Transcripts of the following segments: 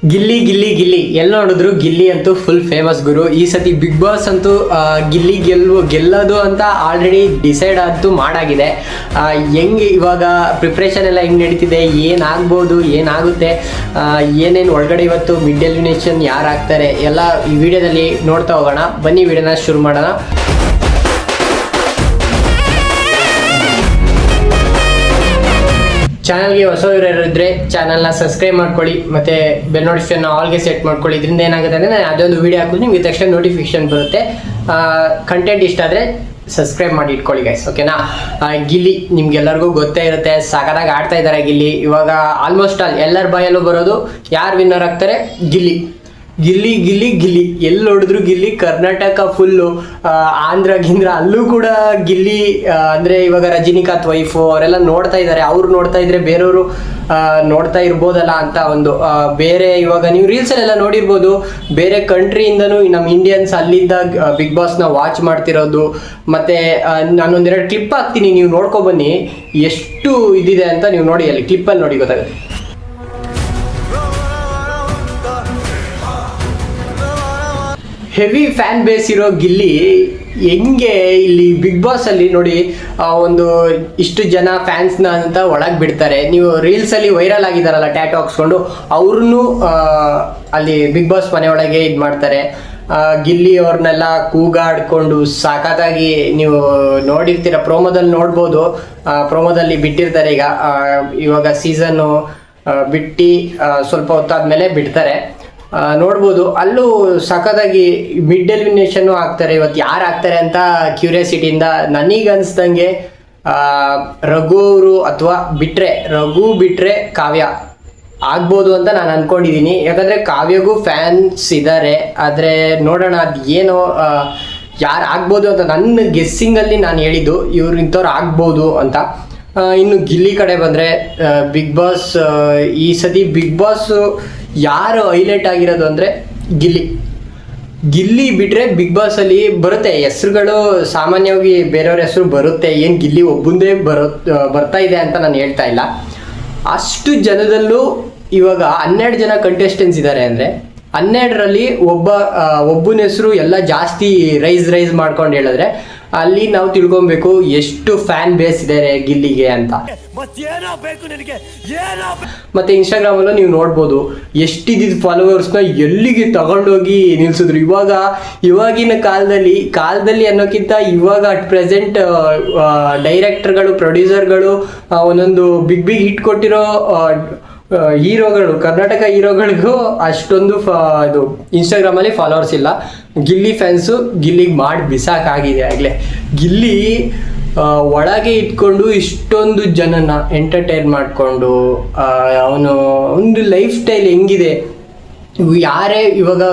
ಗಿಲ್ಲಿ ಗಿಲ್ಲಿ ಗಿಲ್ಲಿ ಎಲ್ಲಿ ನೋಡಿದ್ರು ಗಿಲ್ಲಿ ಅಂತೂ ಫುಲ್ ಫೇಮಸ್ ಗುರು. ಈ ಸತಿ ಬಿಗ್ ಬಾಸ್ ಅಂತೂ ಗಿಲ್ಲಿ ಗೆಲ್ಲೋದು ಅಂತ ಆಲ್ರೆಡಿ ಡಿಸೈಡ್ ಅಂತೂ ಮಾಡಾಗಿದೆ. ಹೆಂಗೆ ಇವಾಗ ಪ್ರಿಪ್ರೇಷನ್ ಎಲ್ಲ ಹೆಂಗೆ ನಡೀತಿದೆ, ಏನಾಗ್ಬೋದು, ಏನಾಗುತ್ತೆ, ಏನೇನು ಒಳಗಡೆ ಇವತ್ತು ಮಿಡ್ ಎಲಿಮಿನೇಷನ್ ಯಾರು ಆಗ್ತಾರೆ ಎಲ್ಲ ಈ ವಿಡಿಯೋದಲ್ಲಿ ನೋಡ್ತಾ ಹೋಗೋಣ. ಬನ್ನಿ ವಿಡಿಯೋನ ಶುರು ಮಾಡೋಣ. ಚಾನಲ್ಗೆ ಹೊಸವರು ಇದ್ರೆ ಚಾನಲ್ನ ಸಬ್ಸ್ಕ್ರೈಬ್ ಮಾಡ್ಕೊಳ್ಳಿ, ಮತ್ತು ಬೆಲ್ ನೋಟಿಫಿಕೇಶನ್ ಆಲ್ಗೆ ಸೆಟ್ ಮಾಡ್ಕೊಳ್ಳಿ. ಇದರಿಂದ ಏನಾಗುತ್ತೆ ಅಂದರೆ ನಾನು ಯಾವುದೋ ಒಂದು ವೀಡಿಯೋ ಹಾಕಿದ್ರೆ ನಿಮಗೆ ತಕ್ಷಣ ನೋಟಿಫಿಕೇಶನ್ ಬರುತ್ತೆ. ಕಂಟೆಂಟ್ ಇಷ್ಟ ಆದರೆ ಸಬ್ಸ್ಕ್ರೈಬ್ ಮಾಡಿ ಇಟ್ಕೊಳ್ಳಿ ಗೈಸ್, ಓಕೆನಾ. ಗಿಲ್ಲಿ ನಿಮ್ಗೆಲ್ಲರಿಗೂ ಗೊತ್ತೇ ಇರುತ್ತೆ, ಸಖತ್ತಾಗಿ ಆಡ್ತಾ ಇದ್ದಾರೆ ಗಿಲ್ಲಿ. ಇವಾಗ ಆಲ್ಮೋಸ್ಟ್ ಎಲ್ಲರ ಬಾಯಲ್ಲೂ ಬರೋದು ಯಾರು ವಿನ್ನರ್ ಆಗ್ತಾರೆ, ಗಿಲ್ಲಿ ಗಿಲ್ಲಿ ಗಿಲ್ಲಿ ಗಿಲ್ಲಿ. ಎಲ್ಲಿ ನೋಡಿದ್ರು ಗಿಲ್ಲಿ. ಕರ್ನಾಟಕ ಫುಲ್ಲು, ಆಂಧ್ರ ಗಿಂದ್ರ ಅಲ್ಲೂ ಕೂಡ ಗಿಲ್ಲಿ. ಅಂದರೆ ಇವಾಗ ರಜನಿಕಾಂತ್ ವೈಫು ಅವರೆಲ್ಲ ನೋಡ್ತಾ ಇದ್ದಾರೆ. ಅವ್ರು ನೋಡ್ತಾ ಇದ್ರೆ ಬೇರೆಯವರು ನೋಡ್ತಾ ಇರ್ಬೋದಲ್ಲ ಅಂತ ಒಂದು ಬೇರೆ. ಇವಾಗ ನೀವು ರೀಲ್ಸಲ್ಲೆಲ್ಲ ನೋಡಿರ್ಬೋದು, ಬೇರೆ ಕಂಟ್ರಿಯಿಂದನೂ ನಮ್ಮ ಇಂಡಿಯನ್ಸ್ ಅಲ್ಲಿಂದ ಬಿಗ್ ಬಾಸ್ನ ವಾಚ್ ಮಾಡ್ತಿರೋದು. ಮತ್ತು ನಾನೊಂದೆರಡು ಕ್ಲಿಪ್ ಹಾಕ್ತೀನಿ, ನೀವು ನೋಡ್ಕೊಬನ್ನಿ ಎಷ್ಟು ಇದಿದೆ ಅಂತ. ನೀವು ನೋಡಿ, ಅಲ್ಲಿ ಕ್ಲಿಪ್ಪಲ್ಲಿ ನೋಡಿ ಗೊತ್ತಾಗುತ್ತೆ. ಹೆವಿ ಫ್ಯಾನ್ ಬೇಸ್ ಇರೋ ಗಿಲ್ಲಿ ಹೆಂಗೆ ಇಲ್ಲಿ ಬಿಗ್ ಬಾಸ್ ಅಲ್ಲಿ ನೋಡಿ ಒಂದು ಇಷ್ಟು ಜನ ಫ್ಯಾನ್ಸ್ನ ಅಂತ ಒಳಗೆ ಬಿಡ್ತಾರೆ. ನೀವು ರೀಲ್ಸಲ್ಲಿ ವೈರಲ್ ಆಗಿದಾರಲ್ಲ ಟ್ಯಾಟೋ ಹಾಕ್ಸ್ಕೊಂಡು, ಅವ್ರನ್ನೂ ಅಲ್ಲಿ ಬಿಗ್ ಬಾಸ್ ಮನೆ ಒಳಗೆ ಇದು ಮಾಡ್ತಾರೆ. ಗಿಲ್ಲಿ ಅವ್ರನ್ನೆಲ್ಲ ಕೂಗಾಡ್ಕೊಂಡು ಸಾಕಾಗಿ ನೀವು ನೋಡಿರ್ತೀರ, ಪ್ರೋಮೋದಲ್ಲಿ ನೋಡ್ಬೋದು. ಪ್ರೋಮೋದಲ್ಲಿ ಬಿಟ್ಟಿರ್ತಾರೆ. ಇವಾಗ ಸೀಸನ್ನು ಬಿಟ್ಟು ಸ್ವಲ್ಪ ಹೊತ್ತಾದ್ಮೇಲೆ ಬಿಡ್ತಾರೆ, ನೋಡ್ಬೋದು. ಅಲ್ಲೂ ಸಖತ್ತಾಗಿ ಮಿಡ್ ಎಲಿಮಿನೇಷನ್ನು ಆಗ್ತಾರೆ. ಇವತ್ತು ಯಾರು ಆಗ್ತಾರೆ ಅಂತ ಕ್ಯೂರಿಯಾಸಿಟಿಯಿಂದ ನನಗನ್ಸ್ದಂಗೆ ರಘು ಅವರು ಅಥವಾ ರಘು ಬಿಟ್ಟರೆ ಕಾವ್ಯ ಆಗ್ಬೋದು ಅಂತ ನಾನು ಅಂದ್ಕೊಂಡಿದ್ದೀನಿ. ಯಾಕಂದರೆ ಕಾವ್ಯಗೂ ಫ್ಯಾನ್ಸ್ ಇದ್ದಾರೆ. ಆದರೆ ನೋಡೋಣ ಅದು ಏನೋ ಯಾರು ಆಗ್ಬೋದು ಅಂತ ನನ್ನ ಗೆಸ್ಸಿಂಗಲ್ಲಿ ನಾನು ಹೇಳಿದ್ದು ಇವ್ರು ಇಂಥವ್ರು ಆಗ್ಬೋದು ಅಂತ. ಇನ್ನು ಗಿಲ್ಲಿ ಕಡೆ ಬಂದರೆ ಬಿಗ್ ಬಾಸ್ ಈ ಸತಿ ಬಿಗ್ ಬಾಸ್ ಯಾರು ಹೈಲೈಟ್ ಆಗಿರೋದು ಅಂದರೆ ಗಿಲ್ಲಿ ಬಿಟ್ಟರೆ ಬಿಗ್ ಬಾಸಲ್ಲಿ ಬರುತ್ತೆ ಹೆಸರುಗಳು. ಸಾಮಾನ್ಯವಾಗಿ ಬೇರೆಯವ್ರ ಹೆಸರು ಬರುತ್ತೆ, ಏನು ಗಿಲ್ಲಿ ಒಬ್ಬಂದೇ ಬರ್ತಾ ಇದೆ ಅಂತ ನಾನು ಹೇಳ್ತಾ ಇಲ್ಲ. ಅಷ್ಟು ಜನದಲ್ಲೂ ಇವಾಗ 12 ಜನ ಕಂಟೆಸ್ಟೆನ್ಸ್ ಇದ್ದಾರೆ ಅಂದರೆ 12ರಲ್ಲಿ ಒಬ್ಬನ ಹೆಸರು ಎಲ್ಲ ಜಾಸ್ತಿ ರೈಸ್ ಮಾಡ್ಕೊಂಡು ಹೇಳಿದ್ರೆ ಅಲ್ಲಿ ನಾವು ತಿಳ್ಕೊಬೇಕು ಎಷ್ಟು ಫ್ಯಾನ್ ಬೇಸ್ ಇದ್ದಾರೆ ಗಿಲ್ಲಿಗೆ ಅಂತ. ಮತ್ತೆ ಇನ್ಸ್ಟಾಗ್ರಾಮಲ್ಲೂ ನೀವು ನೋಡ್ಬೋದು ಎಷ್ಟಿದ್ದ ಫಾಲೋವರ್ಸ್ನ ಎಲ್ಲಿಗೆ ತಗೊಂಡೋಗಿ ನಿಲ್ಸಿದ್ರು. ಇವಾಗಿನ ಕಾಲದಲ್ಲಿ ಅನ್ನೋಕ್ಕಿಂತ ಇವಾಗ ಅಟ್ ಪ್ರೆಸೆಂಟ್ ಡೈರೆಕ್ಟರ್ಗಳು, ಪ್ರೊಡ್ಯೂಸರ್ಗಳು, ಒಂದೊಂದು ಬಿಗ್ ಹಿಟ್ ಕೊಟ್ಟಿರೋ ಹೀರೋಗಳು, ಕರ್ನಾಟಕ ಹೀರೋಗಳಿಗೂ ಅಷ್ಟೊಂದು ಇದು ಇನ್ಸ್ಟಾಗ್ರಾಮಲ್ಲಿ ಫಾಲೋವರ್ಸ್ ಇಲ್ಲ. ಗಿಲ್ಲಿ ಫ್ಯಾನ್ಸು ಗಿಲ್ಲಿಗೆ ಮಾಡಿ ಬಿಸಾಕಾಗಿದೆ ಆಗಲೇ. ಗಿಲ್ಲಿ ಒಳಗೆ ಇಟ್ಕೊಂಡು ಇಷ್ಟೊಂದು ಜನನ ಎಂಟರ್ಟೈನ್ ಮಾಡಿಕೊಂಡು ಅವನು ಒಂದು ಲೈಫ್ ಸ್ಟೈಲ್ ಹೆಂಗಿದೆ. ಯಾರೇ ಇವಾಗ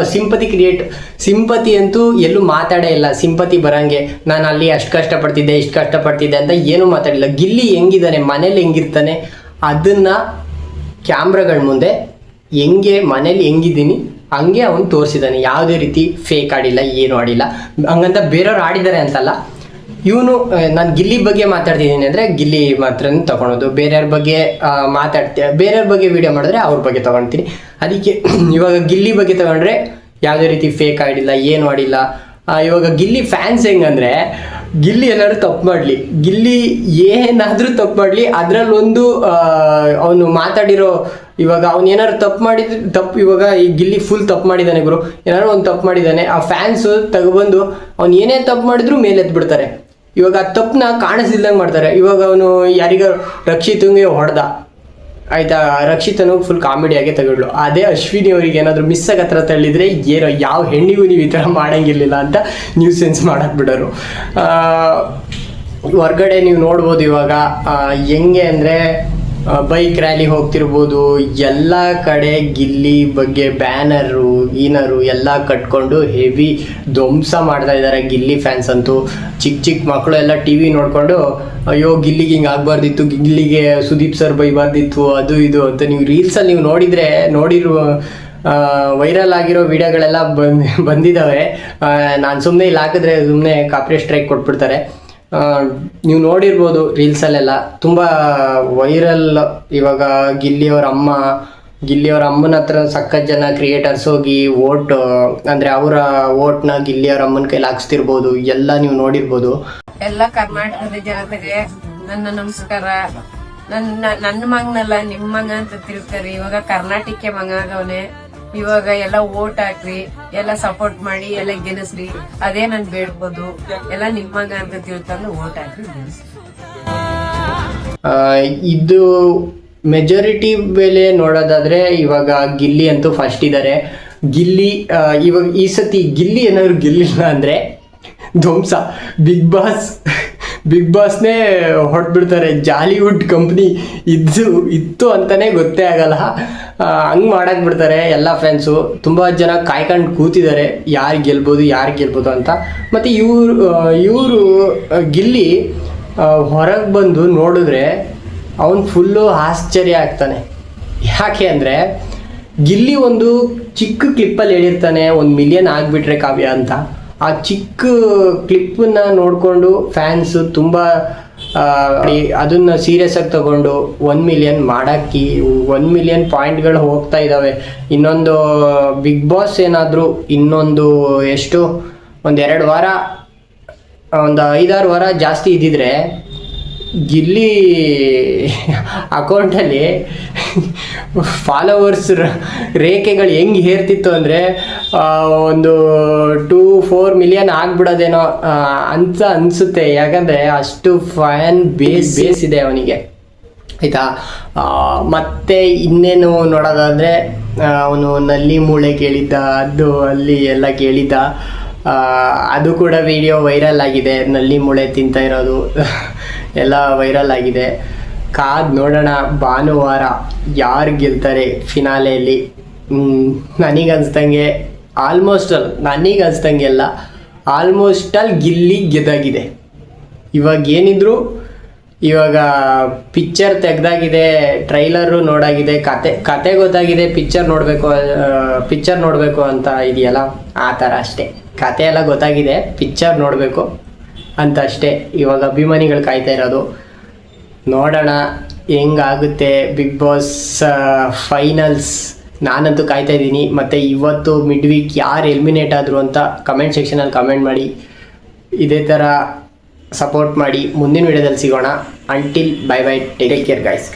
ಸಿಂಪತಿ ಅಂತೂ ಎಲ್ಲೂ ಮಾತಾಡೇ ಇಲ್ಲ. ಸಿಂಪತಿ ಬರಂಗೆ ನಾನು ಅಲ್ಲಿ ಅಷ್ಟು ಕಷ್ಟಪಡ್ತಿದ್ದೆ, ಇಷ್ಟು ಕಷ್ಟಪಡ್ತಿದ್ದೆ ಅಂತ ಏನೂ ಮಾತಾಡಿಲ್ಲ. ಗಿಲ್ಲಿ ಹೆಂಗಿದ್ದಾನೆ, ಮನೇಲಿ ಹೆಂಗಿರ್ತಾನೆ ಅದನ್ನು ಕ್ಯಾಮ್ರಾಗಳ ಮುಂದೆ ಹೆಂಗೆ ಮನೇಲಿ ಹೆಂಗಿದ್ದೀನಿ ಹಂಗೆ ಅವನು ತೋರಿಸಿದ್ದಾನೆ. ಯಾವುದೇ ರೀತಿ ಫೇಕ್ ಆಡಿಲ್ಲ, ಏನು ಆಡಿಲ್ಲ. ಹಂಗಂತ ಬೇರೆಯವ್ರು ಆಡಿದ್ದಾರೆ ಅಂತಲ್ಲ. ಇವನು ನಾನು ಗಿಲ್ಲಿ ಬಗ್ಗೆ ಮಾತಾಡ್ತಿದ್ದೀನಿ ಅಂದರೆ ಗಿಲ್ಲಿ ಮಾತ್ರ ತೊಗೊಳೋದು. ಬೇರೆಯವ್ರ ಬಗ್ಗೆ ಬೇರೆಯವ್ರ ಬಗ್ಗೆ ವಿಡಿಯೋ ಮಾಡಿದ್ರೆ ಅವ್ರ ಬಗ್ಗೆ ತೊಗೊಳ್ತೀನಿ. ಅದಕ್ಕೆ ಇವಾಗ ಗಿಲ್ಲಿ ಬಗ್ಗೆ ತೊಗೊಂಡ್ರೆ ಯಾವುದೇ ರೀತಿ ಫೇಕ್ ಆಡಿಲ್ಲ, ಏನು ಆಡಿಲ್ಲ. ಇವಾಗ ಗಿಲ್ಲಿ ಫ್ಯಾನ್ಸ್ ಹೆಂಗಂದರೆ ಗಿಲ್ಲಿ ಏನಾದ್ರು ತಪ್ಪು ಮಾಡಲಿ, ಗಿಲ್ಲಿ ಏನಾದರೂ ತಪ್ಪು ಮಾಡಲಿ, ಅದರಲ್ಲೊಂದು ಅವನು ಮಾತಾಡಿರೋ, ಇವಾಗ ಅವ್ನು ಏನಾದ್ರು ತಪ್ಪು ಇವಾಗ ಈ ಗಿಲ್ಲಿ ಫುಲ್ ತಪ್ಪು ಮಾಡಿದ್ದಾನೆ ಗುರು, ಏನಾದ್ರು ಒಂದು ತಪ್ಪು ಮಾಡಿದ್ದಾನೆ, ಆ ಫ್ಯಾನ್ಸು ತಗೊಬಂದು ಅವ್ನು ಏನೇ ತಪ್ಪು ಮಾಡಿದ್ರು ಮೇಲೆ ಎತ್ಬಿಡ್ತಾರೆ. ಇವಾಗ ಆ ತಪ್ಪನ್ನ ಕಾಣಿಸ್ದಿಲ್ದಂಗೆ ಮಾಡ್ತಾರೆ. ಇವಾಗ ಅವನು ಯಾರಿಗಾರು ರಕ್ಷಿತಂಗೆ ಹೊಡೆದ, ಆಯಿತಾ, ರಕ್ಷಿತನು ಫುಲ್ ಕಾಮಿಡಿಯಾಗೆ ತಗೊಳ್ಳು. ಅದೇ ಅಶ್ವಿನಿ ಅವರಿಗೆ ಏನಾದರೂ ಮಿಸ್ ಆಗತ್ರ ತಳ್ಳಿದ್ರೆ ಏನೋ ಯಾವ ಹೆಣ್ಣಿಗೂ ನೀವು ಈ ಥರ ಮಾಡೋಂಗಿರಲಿಲ್ಲ ಅಂತ ನ್ಯೂಸ್ ಸೆನ್ಸ್ ಮಾಡಕ್ಬಿಡೋರು. ಹೊರ್ಗಡೆ ನೀವು ನೋಡ್ಬೋದು ಇವಾಗ ಹೆಂಗೆ ಅಂದರೆ ಬೈಕ್ ರ್ಯಾಲಿ ಹೋಗ್ತಿರ್ಬೋದು, ಎಲ್ಲ ಕಡೆ ಗಿಲ್ಲಿ ಬಗ್ಗೆ ಬ್ಯಾನರು ಎಲ್ಲ ಕಟ್ಕೊಂಡು ಹೆವಿ ಧ್ವಂಸ ಮಾಡ್ತಾ ಇದ್ದಾರೆ ಗಿಲ್ಲಿ ಫ್ಯಾನ್ಸ್ ಅಂತೂ. ಚಿಕ್ಕ ಮಕ್ಕಳು ಎಲ್ಲ TV ನೋಡಿಕೊಂಡು ಅಯ್ಯೋ ಗಿಲ್ಲಿಗೆ ಹಿಂಗೆ ಆಗಬಾರ್ದಿತ್ತು, ಗಿಲ್ಲಿಗೆ ಸುದೀಪ್ ಸರ್ ಬೈಬಾರ್ದಿತ್ತು, ಅದು ಇದು ಅಂತ ನೀವು ರೀಲ್ಸಲ್ಲಿ ನೀವು ನೋಡಿರುವ ವೈರಲ್ ಆಗಿರೋ ವಿಡಿಯೋಗಳೆಲ್ಲ ಬಂದಿದ್ದಾವೆ. ನಾನು ಸುಮ್ಮನೆ ಇಲ್ಲಿ ಹಾಕಿದ್ರೆ ಸುಮ್ಮನೆ ಕಾಪಿರೈಟ್ ಸ್ಟ್ರೈಕ್ ಕೊಟ್ಬಿಡ್ತಾರೆ. ನೀವು ನೋಡಿರ್ಬೋದು ರೀಲ್ಸಲ್ಲೆಲ್ಲ ತುಂಬ ವೈರಲ್. ಇವಾಗ ಗಿಲ್ಲಿ ಅವ್ರ ಅಮ್ಮ ಗಿಲ್ಲಿ ಅವ್ರ ಅಮ್ಮನ ಹತ್ರ ಸಖತ್ ಜನ ಕ್ರಿಯೇಟರ್ಸ್ ಹೋಗಿ ವೋಟ್ ಅಂದರೆ ಅವರ ವೋಟ್ನ ಗಿಲ್ಲಿ ಅವ್ರ ಅಮ್ಮನ ಕೈಲಿ ಹಾಕ್ಸ್ತಿರ್ಬೋದು, ಎಲ್ಲ ನೀವು ನೋಡಿರ್ಬೋದು. ಎಲ್ಲ ಕರ್ನಾಟಕದ ಜನತೆಗೆ ನನ್ನ ನಮಸ್ಕಾರ. ನನ್ನ ಮಗನಲ್ಲ ನಿಮ್ ಮಗ ಅಂತ ತಿಳ್ಕರಿ. ಇವಾಗ ಕರ್ನಾಟಕಕ್ಕೆ ಮಗ ಆಗವನೆ. ಇವಾಗ ಎಲ್ಲ ಓಟ್ ಹಾಕ್ರಿ, ಎಲ್ಲ ಸಪೋರ್ಟ್ ಮಾಡಿ, ಎಲ್ಲ ಗೆಲ್ಲಿಸ್ರಿ. ಅದೇ ನನ್ ಬೇಡ್ಬೋದು. ಎಲ್ಲ ನಿಮ್ ಮಗ ಅಂತ ತಿಳ್ಕೊಂಡು ಓಟ್ ಹಾಕ್ರಿ. ಇದು ಮೆಜಾರಿಟಿ ಬೆಲೆ ನೋಡೋದಾದ್ರೆ ಇವಾಗ ಗಿಲ್ಲಿ ಅಂತೂ ಫಸ್ಟ್ ಇದ್ದಾರೆ. ಗಿಲ್ಲಿ ಇವಾಗ ಈ ಸತಿ ಗಿಲ್ಲಿ ಏನಾದ್ರು ಗೆಲ್ಲಿಲ್ಲ ಅಂದ್ರೆ ಧ್ವಂಸ. ಬಿಗ್ ಬಾಸ್ನೇ ಹೊಟ್ಬಿಡ್ತಾರೆ. ಜಾಲಿವುಡ್ ಕಂಪ್ನಿ ಇತ್ತು ಅಂತಾನೆ ಗೊತ್ತೇ ಆಗಲ್ಲ, ಹಂಗೆ ಮಾಡಕ್ ಬಿಡ್ತಾರೆ ಎಲ್ಲ ಫ್ಯಾನ್ಸು. ತುಂಬ ಜನ ಕಾಯ್ಕೊಂಡು ಕೂತಿದ್ದಾರೆ ಯಾರು ಗೆಲ್ಬೋದು ಅಂತ. ಮತ್ತು ಇವರು ಗಿಲ್ಲಿ ಹೊರಗೆ ಬಂದು ನೋಡಿದ್ರೆ ಅವನು ಫುಲ್ಲು ಆಶ್ಚರ್ಯ ಆಗ್ತಾನೆ. ಯಾಕೆ ಅಂದರೆ ಗಿಲ್ಲಿ ಒಂದು ಚಿಕ್ಕ ಕ್ಲಿಪ್ಪಲ್ಲಿ ಹೇಳಿರ್ತಾನೆ 1 ಮಿಲಿಯನ್ ಆಗಿಬಿಟ್ರೆ ಕಾವ್ಯ ಅಂತ. ಆ ಚಿಕ್ಕ ಕ್ಲಿಪ್ಪನ್ನ ನೋಡಿಕೊಂಡು ಫ್ಯಾನ್ಸು ತುಂಬ ಅದನ್ನು ಸೀರಿಯಸ್ ಆಗಿ ತಗೊಂಡು 1 ಮಿಲಿಯನ್ ಮಾಡಾಕಿ 1 ಮಿಲಿಯನ್ ಪಾಯಿಂಟ್ಗಳು ಹೋಗ್ತಾ ಇದ್ದಾವೆ. ಇನ್ನೊಂದು ಬಿಗ್ ಬಾಸ್ ಏನಾದರೂ ಇನ್ನೊಂದು ಎಷ್ಟು ಒಂದು 2 ವಾರ ಒಂದು 5-6 ವಾರ ಜಾಸ್ತಿ ಇದ್ದಿದ್ರೆ ಗಿಲ್ಲಿ ಅಕೌಂಟಲ್ಲಿ ಫಾಲೋವರ್ಸ್ ರೇಖೆಗಳು ಹೆಂಗೆ ಹೇರ್ತಿತ್ತು ಅಂದರೆ ಒಂದು 2-4 ಮಿಲಿಯನ್ ಆಗ್ಬಿಡೋದೇನೋ ಅಂತ ಅನಿಸುತ್ತೆ. ಯಾಕಂದರೆ ಅಷ್ಟು ಫ್ಯಾನ್ ಬೇಸ್ ಇದೆ ಅವನಿಗೆ, ಆಯಿತಾ. ಮತ್ತು ಇನ್ನೇನು ನೋಡೋದಾದರೆ ಅವನು ನಲ್ಲಿ ಮೂಳೆ ಕೇಳಿದ್ದ, ಅದು ಅಲ್ಲಿ ಎಲ್ಲ ಕೇಳಿದ್ದ. ಅದು ಕೂಡ ವಿಡಿಯೋ ವೈರಲ್ ಆಗಿದೆ. ನಲ್ಲಿ ಮೂಳೆ ತಿಂತ ಇರೋದು ಎಲ್ಲ ವೈರಲ್ ಆಗಿದೆ. ಕಾದ್ ನೋಡೋಣ ಭಾನುವಾರ ಯಾರು ಗೆಲ್ತಾರೆ ಫಿನಾಲೆಯಲ್ಲಿ. ನನಗನ್ಸ್ದಂಗೆ ಎಲ್ಲ ಆಲ್ಮೋಸ್ಟ್ ಆಲ್ ಗಿಲ್ಲಿ ಗೆದ್ದಾಗಿದೆ. ಇವಾಗ ಪಿಕ್ಚರ್ ತೆಗ್ದಾಗಿದೆ, ಟ್ರೈಲರು ನೋಡಾಗಿದೆ, ಕತೆ ಗೊತ್ತಾಗಿದೆ. ಪಿಕ್ಚರ್ ನೋಡಬೇಕು ಅಂತ ಇದೆಯಲ್ಲ, ಆ ಥರ ಅಷ್ಟೇ. ಕತೆ ಎಲ್ಲ ಗೊತ್ತಾಗಿದೆ, ಪಿಕ್ಚರ್ ನೋಡಬೇಕು ಅಂತ ಅಷ್ಟೇ. ಇವಾಗ ಅಭಿಮಾನಿಗಳು ಕಾಯ್ತಾ ಇರೋದು. ನೋಡೋಣ ಹೆಂಗಾಗುತ್ತೆ ಬಿಗ್ ಬಾಸ್ ಫೈನಲ್ಸ್. ನಾನಂತೂ ಕಾಯ್ತಾ ಇದ್ದೀನಿ. ಮತ್ತು ಇವತ್ತು ಮಿಡ್ ವೀಕ್ ಯಾರು ಎಲಿಮಿನೇಟ್ ಆದರು ಅಂತ ಕಮೆಂಟ್ ಸೆಕ್ಷನಲ್ಲಿ ಕಮೆಂಟ್ ಮಾಡಿ. ಇದೇ ಥರ ಸಪೋರ್ಟ್ ಮಾಡಿ. ಮುಂದಿನ ವಿಡಿಯೋದಲ್ಲಿ ಸಿಗೋಣ. Until bye take care guys.